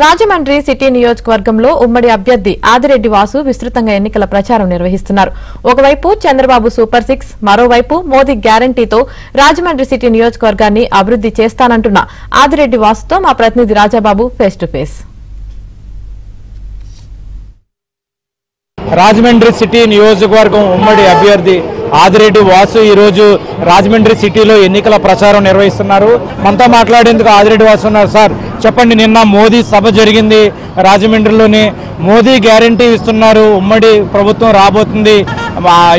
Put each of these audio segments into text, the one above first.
Rajahmundry city నియోజకవర్గంలో ఉమ్మడి అభ్యర్థి ఆదిరెడ్డి వాసు విస్తృతంగా ఎన్నికల ప్రచారం నిర్వహిస్తున్నారు. ఒకవైపు చంద్రబాబు సూపర్ 6, మరోవైపు మోదీ గ్యారంటీతో రాజమండ్రి సిటీ నియోజకవర్గాన్ని అభివృద్ధి చేస్తానంటున్న ఆదిరెడ్డి వాసుతో మా ప్రతినిధి Rajababu face to face. Rajahmundry city నియోజకవర్గం ఉమ్మడి అభ్యర్థి ఆదిరెడ్డి వాసు ఈ రోజు రాజమండ్రి సిటీలో ఎన్నికల ప్రచారం నిర్వహిస్తున్నారు. మనతో మాట్లాడేందుకు ఆదిరెడ్డి వాసు ఉన్నారు. సార్ చెప్పండి, నిన్న మోదీ సభ జరిగింది రాజమండ్రిలోని. మోదీ గ్యారంటీ ఇస్తున్నారు, ఉమ్మడి ప్రభుత్వం రాబోతుంది,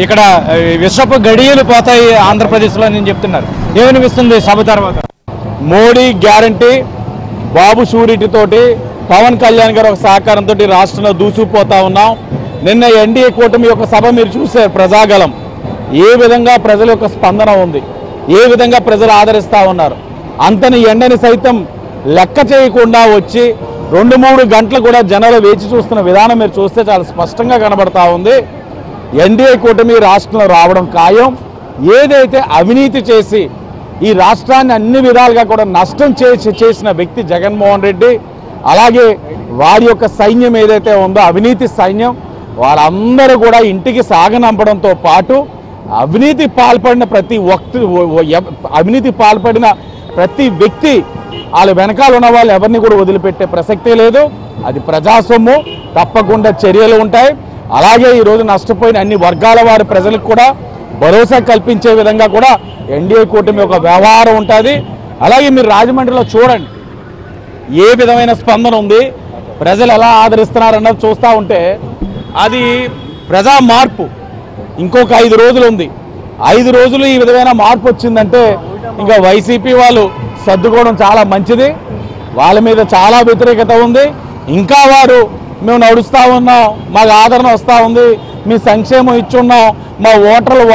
ఇక్కడ విషపు గడియలు పోతాయి ఆంధ్రప్రదేశ్లో అని చెప్తున్నారు. ఏమనిపిస్తుంది సభ తర్వాత? మోడీ గ్యారంటీ, బాబు షూరిటీ తోటి పవన్ కళ్యాణ్ గారు ఒక సహకారంతో రాష్ట్రంలో దూసుకుపోతా ఉన్నాం. నిన్న ఎన్డీఏ కూటమి యొక్క సభ మీరు చూశారు. ప్రజాగలం ఏ విధంగా ప్రజల యొక్క స్పందన ఉంది, ఏ విధంగా ప్రజలు ఆదరిస్తూ ఉన్నారు. అంతని ఎండని సైతం లెక్క చేయకుండా వచ్చి 2-3 గంటలు కూడా జనాలు వేచి చూస్తున్న విధానం మీరు చూస్తే చాలా స్పష్టంగా కనబడతా ఉంది. ఎన్డీఏ కూటమి రాష్ట్రంలో రావడం ఖాయం. ఏదైతే అవినీతి చేసి ఈ రాష్ట్రాన్ని అన్ని విధాలుగా కూడా నష్టం చేసిన వ్యక్తి జగన్మోహన్ రెడ్డి, అలాగే వారి యొక్క సైన్యం ఏదైతే ఉందో అవినీతి సైన్యం, వారందరూ కూడా ఇంటికి సాగనంపడంతో పాటు అవినీతి పాల్పడిన ప్రతి వ్యక్తి వాళ్ళ వెనకాల ఉన్న వాళ్ళు ఎవరిని కూడా వదిలిపెట్టే ప్రసక్తే లేదు. అది ప్రజాసొమ్ము, తప్పకుండా చర్యలు ఉంటాయి. అలాగే ఈరోజు నష్టపోయిన అన్ని వర్గాల వారి ప్రజలకు కూడా భరోసా కల్పించే విధంగా కూడా ఎన్డీఏ కూటమి ఒక వ్యవహారం ఉంటుంది. అలాగే మీరు రాజమండ్రిలో చూడండి ఏ విధమైన స్పందన ఉంది, ప్రజలు ఎలా ఆదరిస్తున్నారన్నది చూస్తూ ఉంటే అది ప్రజా మార్పు. ఇంకొక 5 రోజులు ఉంది. 5 రోజులు ఈ విధమైన మార్పు వచ్చిందంటే ఇంకా వైసీపీ వాళ్ళు సర్దుకోవడం చాలా మంచిది. వాళ్ళ మీద చాలా వ్యతిరేకత ఉంది. ఇంకా వారు మేము నడుస్తూ ఉన్నాం, మాకు ఆదరణ వస్తూ ఉంది, మీ సంక్షేమం ఇచ్చున్నాం, మా ఓటర్లు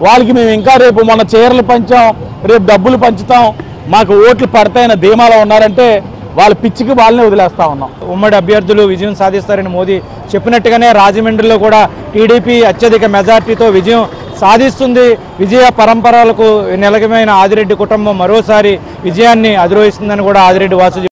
వాళ్ళకి మేము ఇంకా రేపు మొన్న చీరలు పంచాం, రేపు డబ్బులు పంచుతాం, మాకు ఓట్లు పడతాయన్న ధీమాలో ఉన్నారంటే వాళ్ళ పిచ్చికి వాళ్ళనే వదిలేస్తా ఉన్నాం. ఉమ్మడి అభ్యర్థులు విజయం సాధిస్తారని మోదీ చెప్పినట్టుగానే రాజమండ్రిలో కూడా టీడీపీ అత్యధిక మెజార్టీతో విజయం సాధిస్తుంది. విజయ పరంపరలకు నిలకమైన ఆదిరెడ్డి కుటుంబం మరోసారి విజయాన్ని అధిరోహిస్తుందని కూడా ఆదిరెడ్డి వాసు